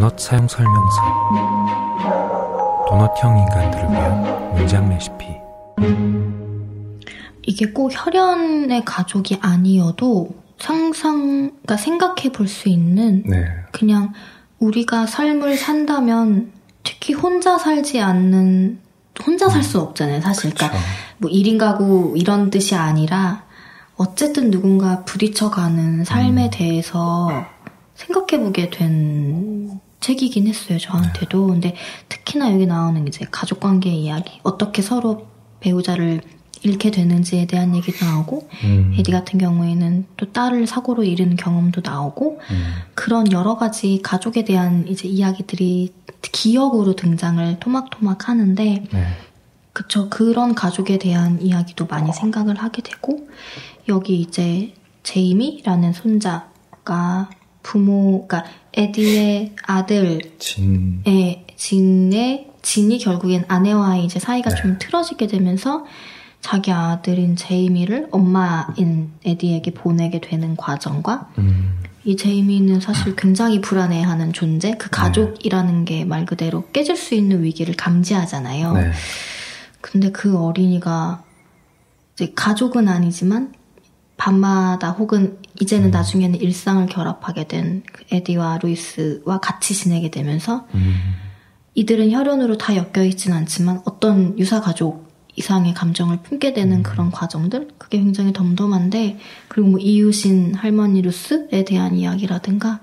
도넛 사용 설명서. 도넛형 인간들을 위한 문장 레시피. 이게 꼭 혈연의 가족이 아니어도 그러니까 생각해 볼 수 있는 그냥 우리가 삶을 산다면 특히 혼자 살 수 없잖아요, 사실. 그러니까 뭐 1인 가구 이런 뜻이 아니라 어쨌든 누군가 부딪혀가는 삶에 대해서 생각해보게 된 책이긴 했어요, 저한테도. 근데 특히나 여기 나오는 이제 가족관계의 이야기, 어떻게 서로 배우자를 잃게 되는지에 대한 얘기도 나오고, 에디 같은 경우에는 또 딸을 사고로 잃은 경험도 나오고, 그런 여러 가지 가족에 대한 이제 이야기들이 기억으로 등장을 토막토막 하는데, 그쵸, 그런 가족에 대한 이야기도 많이 생각을 하게 되고, 여기 이제 제이미라는 손자가 그러니까 에디의 아들 진이 결국엔 아내와의 이제 사이가 좀 틀어지게 되면서 자기 아들인 제이미를 엄마인 에디에게 보내게 되는 과정과 이 제이미는 사실 굉장히 불안해하는 존재, 그 가족이라는 게 말 그대로 깨질 수 있는 위기를 감지하잖아요. 근데 그 어린이가 이제 가족은 아니지만 밤마다 혹은 이제는 나중에는 일상을 결합하게 된 그 에디와 루이스와 같이 지내게 되면서 이들은 혈연으로 다 엮여있진 않지만 어떤 유사가족 이상의 감정을 품게 되는 그런 과정들, 그게 굉장히 덤덤한데, 그리고 뭐 이웃인 할머니 루스에 대한 이야기라든가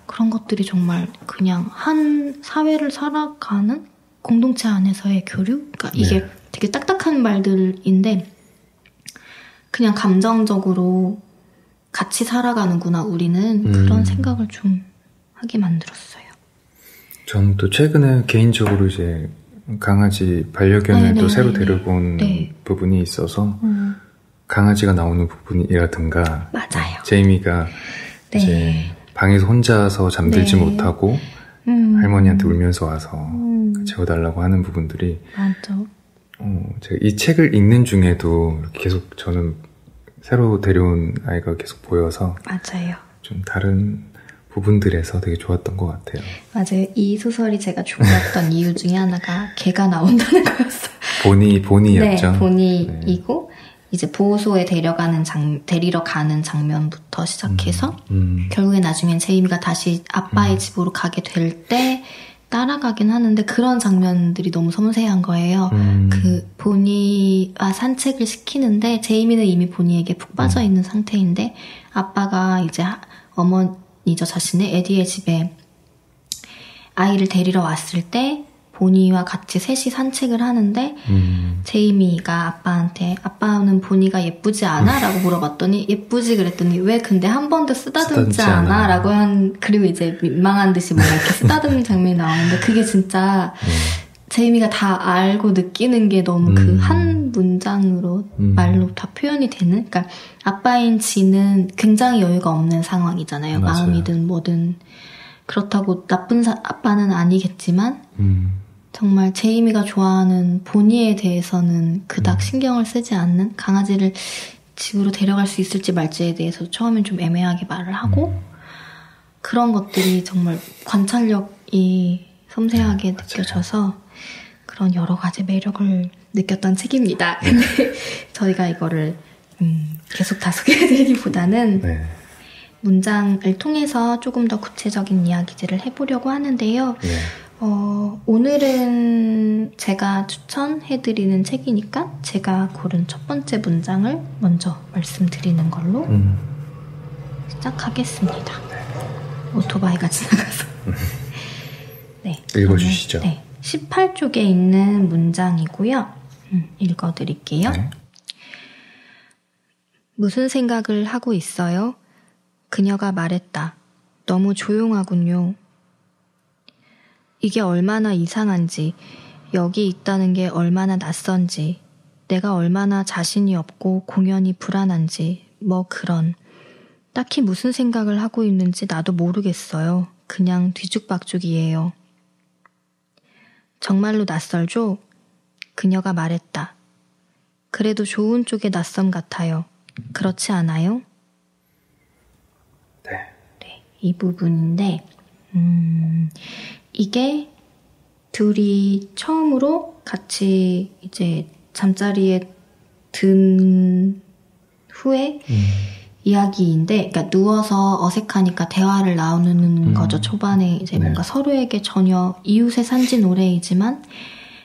그런 것들이 정말 그냥 한 사회를 살아가는 공동체 안에서의 교류? 그러니까 이게 되게 딱딱한 말들인데 그냥 감정적으로 같이 살아가는구나 우리는, 그런 생각을 좀 하게 만들었어요. 저는 또 최근에 개인적으로 이제 강아지 반려견을 또 새로 데려본 부분이 있어서 강아지가 나오는 부분이라든가 맞아요. 제이미가 이제 방에서 혼자서 잠들지 못하고 할머니한테 울면서 와서 재워달라고 하는 부분들이 맞아. 제가 이 책을 읽는 중에도 계속 저는 새로 데려온 아이가 계속 보여서 맞아요. 좀 다른 부분들에서 되게 좋았던 것 같아요. 맞아요. 이 소설이 제가 좋았던 이유 중에 하나가 개가 나온다는 거였어요. 보니였죠. 네, 보니이고 이제 보호소에 데리러 가는 장면부터 시작해서 결국에 나중엔 제이미가 다시 아빠의 집으로 가게 될 때 따라가긴 하는데 그런 장면들이 너무 섬세한 거예요. 그 보니와 산책을 시키는데 제이미는 이미 보니에게 푹 빠져 있는 상태인데 아빠가 이제 어머니죠, 자신의 에디의 집에 아이를 데리러 왔을 때 보니와 같이 셋이 산책을 하는데 제이미가 아빠한테 아빠는 보니가 예쁘지 않아? 라고 물어봤더니 예쁘지 그랬더니 왜 근데 한 번도 쓰다듬지 않아? 라고 그리고 이제 민망한 듯이 뭔가 이렇게 쓰다듬는 장면이 나오는데 그게 진짜 제이미가 다 알고 느끼는 게 너무 그 한 문장으로 말로 다 표현이 되는, 그러니까 아빠인 지는 굉장히 여유가 없는 상황이잖아요. 맞아요. 마음이든 뭐든. 그렇다고 나쁜 아빠는 아니겠지만 정말 제이미가 좋아하는 보니에 대해서는 그닥 신경을 쓰지 않는, 강아지를 집으로 데려갈 수 있을지 말지에 대해서 처음엔 좀 애매하게 말을 하고 그런 것들이 정말 관찰력이 섬세하게 느껴져서 그런 여러 가지 매력을 느꼈던 책입니다. 근데 저희가 이거를 계속 다 소개해드리기보다는 문장을 통해서 조금 더 구체적인 이야기들을 해보려고 하는데요. 오늘은 제가 추천해드리는 책이니까 제가 고른 첫 번째 문장을 먼저 말씀드리는 걸로 시작하겠습니다. 오토바이가 지나가서. 네, 읽어주시죠. 네, 18쪽에 있는 문장이고요. 읽어드릴게요. 네. 무슨 생각을 하고 있어요? 그녀가 말했다. 너무 조용하군요. 이게 얼마나 이상한지, 여기 있다는 게 얼마나 낯선지, 내가 얼마나 자신이 없고 공연히 불안한지, 뭐 그런. 딱히 무슨 생각을 하고 있는지 나도 모르겠어요. 그냥 뒤죽박죽이에요. 정말로 낯설죠? 그녀가 말했다. 그래도 좋은 쪽의 낯섦 같아요. 그렇지 않아요? 네. 네, 이 부분인데 이게 둘이 처음으로 같이 이제 잠자리에 든 후에 이야기인데, 그러니까 누워서 어색하니까 대화를 나누는 거죠. 초반에 이제 뭔가 서로에게 전혀 이웃의 산지 노래이지만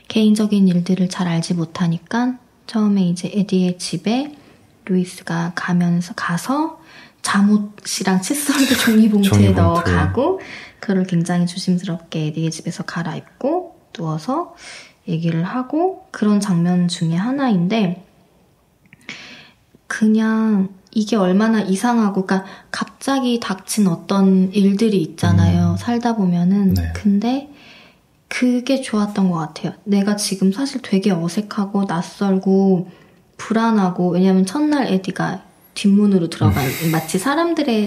개인적인 일들을 잘 알지 못하니까 처음에 이제 에디의 집에 루이스가 가서 잠옷이랑 칫솔도 종이봉투에 넣어 가고, 그걸 굉장히 조심스럽게 에디의 집에서 갈아입고 누워서 얘기를 하고, 그런 장면 중에 하나인데, 그냥 이게 얼마나 이상하고, 그러니까 갑자기 닥친 어떤 일들이 있잖아요. 살다 보면은. 네. 근데 그게 좋았던 것 같아요. 내가 지금 사실 되게 어색하고 낯설고 불안하고, 왜냐면 첫날 에디가 뒷문으로 마치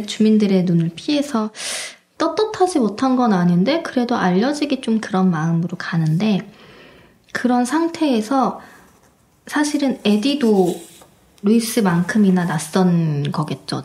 주민들의 눈을 피해서 떳떳하지 못한 건 아닌데 그래도 알려지기 좀 그런 마음으로 가는데, 그런 상태에서 사실은 에디도 루이스만큼이나 낯선 거겠죠.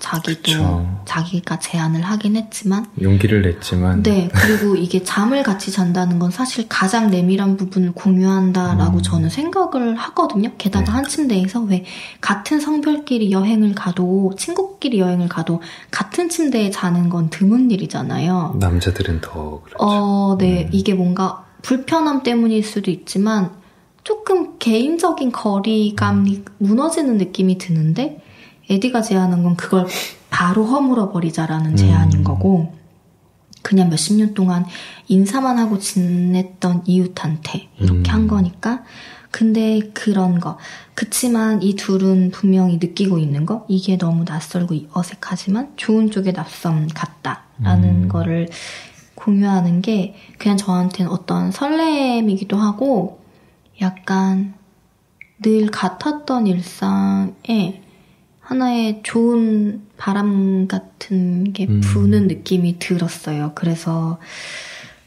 자기가 제안을 하긴 했지만, 용기를 냈지만, 네. 그리고 이게 잠을 같이 잔다는 건 사실 가장 내밀한 부분을 공유한다라고 저는 생각을 하거든요. 게다가 한 침대에서 왜 같은 성별끼리 여행을 가도, 친구끼리 여행을 가도 같은 침대에 자는 건 드문 일이잖아요. 남자들은 더 그렇죠. 네. 이게 뭔가 불편함 때문일 수도 있지만 조금 개인적인 거리감이 무너지는 느낌이 드는데, 에디가 제안한 건 그걸 바로 허물어 버리자라는 제안인 거고, 그냥 몇십 년 동안 인사만 하고 지냈던 이웃한테 이렇게 한 거니까. 근데 그런 거, 그치만 이 둘은 분명히 느끼고 있는 거, 이게 너무 낯설고 어색하지만 좋은 쪽의 낯섦 같다라는 거를 공유하는 게 그냥 저한테는 어떤 설렘이기도 하고, 약간 늘 같았던 일상에 하나의 좋은 바람 같은 게 부는 느낌이 들었어요. 그래서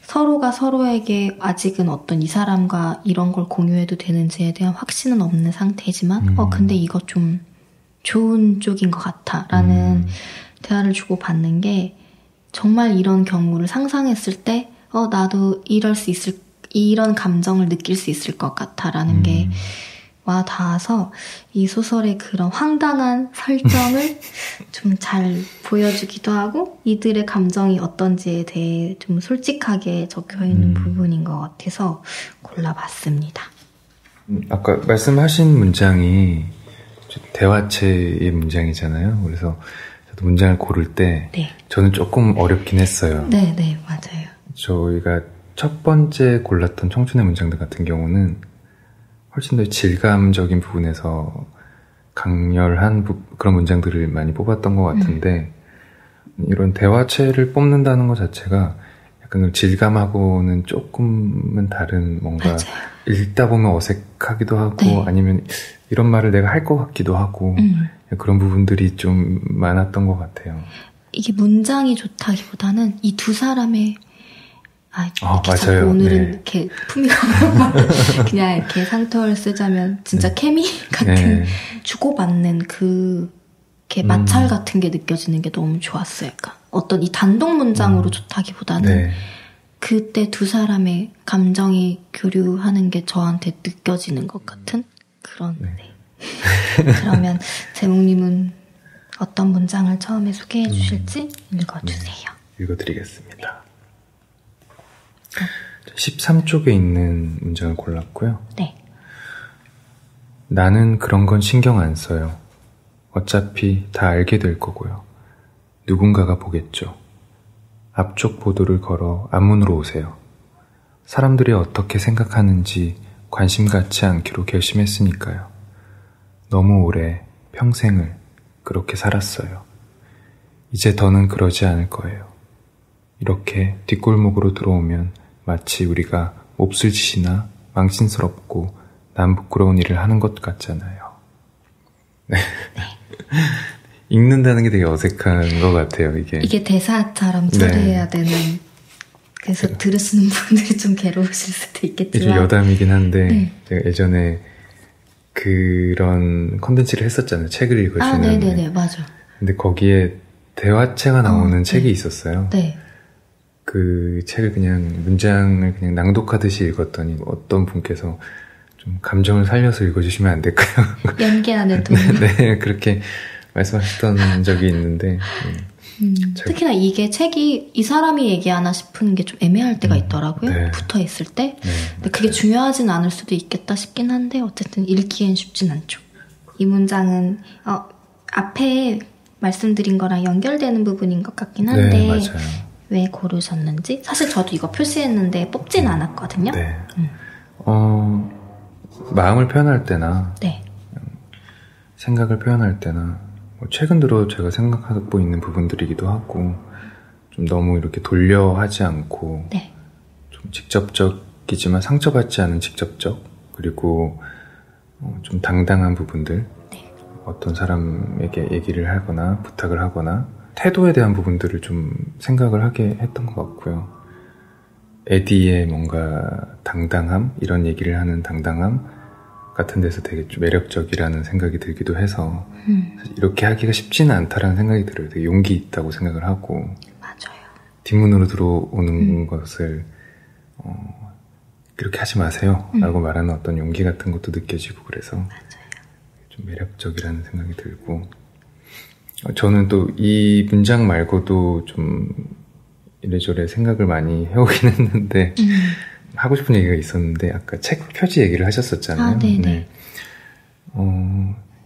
서로가 서로에게 아직은 어떤 이 사람과 이런 걸 공유해도 되는지에 대한 확신은 없는 상태지만 근데 이거 좀 좋은 쪽인 것 같아 라는 대화를 주고받는 게, 정말 이런 경우를 상상했을 때 나도 이런 감정을 느낄 수 있을 것 같아라는 게 와 닿아서, 이 소설의 그런 황당한 설정을 좀 잘 보여주기도 하고, 이들의 감정이 어떤지에 대해 좀 솔직하게 적혀있는 부분인 것 같아서 골라봤습니다. 아까 말씀하신 문장이 대화체의 문장이잖아요. 그래서 저도 문장을 고를 때 저는 조금 어렵긴 했어요. 네, 맞아요. 저희가 첫 번째 골랐던 청춘의 문장들 같은 경우는 훨씬 더 질감적인 부분에서 강렬한 그런 문장들을 많이 뽑았던 것 같은데, 이런 대화체를 뽑는다는 것 자체가 약간 질감하고는 조금은 다른, 뭔가 읽다 보면 어색하기도 하고 아니면 이런 말을 내가 할 것 같기도 하고 그런 부분들이 좀 많았던 것 같아요. 이게 문장이 좋다기보다는 이 두 사람의 이렇게 맞아요. 오늘은 이렇게 품위가 그냥 이렇게 상투어를 쓰자면 진짜 케미 같은 주고받는 이렇게 마찰 같은 게 느껴지는 게 너무 좋았어요. 그러니까 어떤 이 단독 문장으로 좋다기보다는 그때 두 사람의 감정이 교류하는 게 저한테 느껴지는 것 같은 그런. 그러면 제목님은 어떤 문장을 처음에 소개해 주실지 읽어주세요. 읽어드리겠습니다. 13쪽에 있는 문장을 골랐고요. 나는 그런 건 신경 안 써요. 어차피 다 알게 될 거고요. 누군가가 보겠죠. 앞쪽 보도를 걸어 앞문으로 오세요. 사람들이 어떻게 생각하는지 관심 갖지 않기로 결심했으니까요. 너무 오래 평생을 그렇게 살았어요. 이제 더는 그러지 않을 거예요. 이렇게 뒷골목으로 들어오면 마치 우리가 몹쓸 짓이나 망신스럽고 남 부끄러운 일을 하는 것 같잖아요. 읽는다는 게 되게 어색한 것 같아요, 이게. 이게 대사처럼 처리해야 되는, 그래서 들으시는 분들이 좀 괴로우실 수도 있겠지만. 좀 여담이긴 한데, 제가 예전에 그런 컨텐츠를 했었잖아요. 책을 읽어주는. 네네네, 맞아. 근데 거기에 대화체가 나오는 책이 있었어요. 그 책을 그냥 문장을 그냥 낭독하듯이 읽었더니 어떤 분께서 좀 감정을 살려서 읽어주시면 안 될까요? 연기하는 돈. 네, 그렇게 말씀하셨던 적이 있는데 특히나 이게 책이 이 사람이 얘기하나 싶은 게 좀 애매할 때가 있더라고요. 네. 붙어 있을 때. 네, 근데 그게 중요하진 않을 수도 있겠다 싶긴 한데 어쨌든 읽기엔 쉽진 않죠. 이 문장은 앞에 말씀드린 거랑 연결되는 부분인 것 같긴 한데 네, 맞아요. 왜 고르셨는지? 사실 저도 이거 표시했는데 뽑진 않았거든요. 네. 마음을 표현할 때나 네. 생각을 표현할 때나 최근 들어 제가 생각하고 있는 부분들이기도 하고 좀 너무 이렇게 돌려 하지 않고 네. 좀 직접적이지만 상처받지 않은 직접적 그리고 좀 당당한 부분들 네. 어떤 사람에게 얘기를 하거나 부탁을 하거나 태도에 대한 부분들을 좀 생각을 하게 했던 것 같고요. 에디의 뭔가 당당함 이런 얘기를 하는 당당함 같은 데서 되게 좀 매력적이라는 생각이 들기도 해서 사실 이렇게 하기가 쉽지는 않다라는 생각이 들어요. 되게 용기 있다고 생각을 하고 맞아요. 뒷문으로 들어오는 것을 그렇게 하지 마세요 라고 말하는 어떤 용기 같은 것도 느껴지고 그래서 맞아요. 좀 매력적이라는 생각이 들고 저는 또 이 문장 말고도 좀 이래저래 생각을 많이 해오긴 했는데 하고 싶은 얘기가 있었는데 아까 책 표지 얘기를 하셨었잖아요. 네네.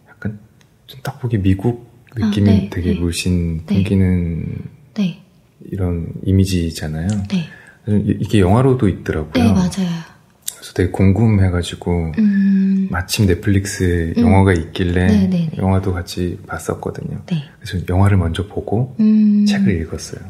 약간 좀 딱 보기 미국 느낌이 네, 되게 네. 물씬 네. 풍기는 네. 이런 이미지잖아요. 네. 이게 영화로도 있더라고요. 네, 맞아요. 그래서 되게 궁금해가지고 마침 넷플릭스에 영화가 있길래 네네네. 영화도 같이 봤었거든요. 네. 그래서 영화를 먼저 보고 책을 읽었어요.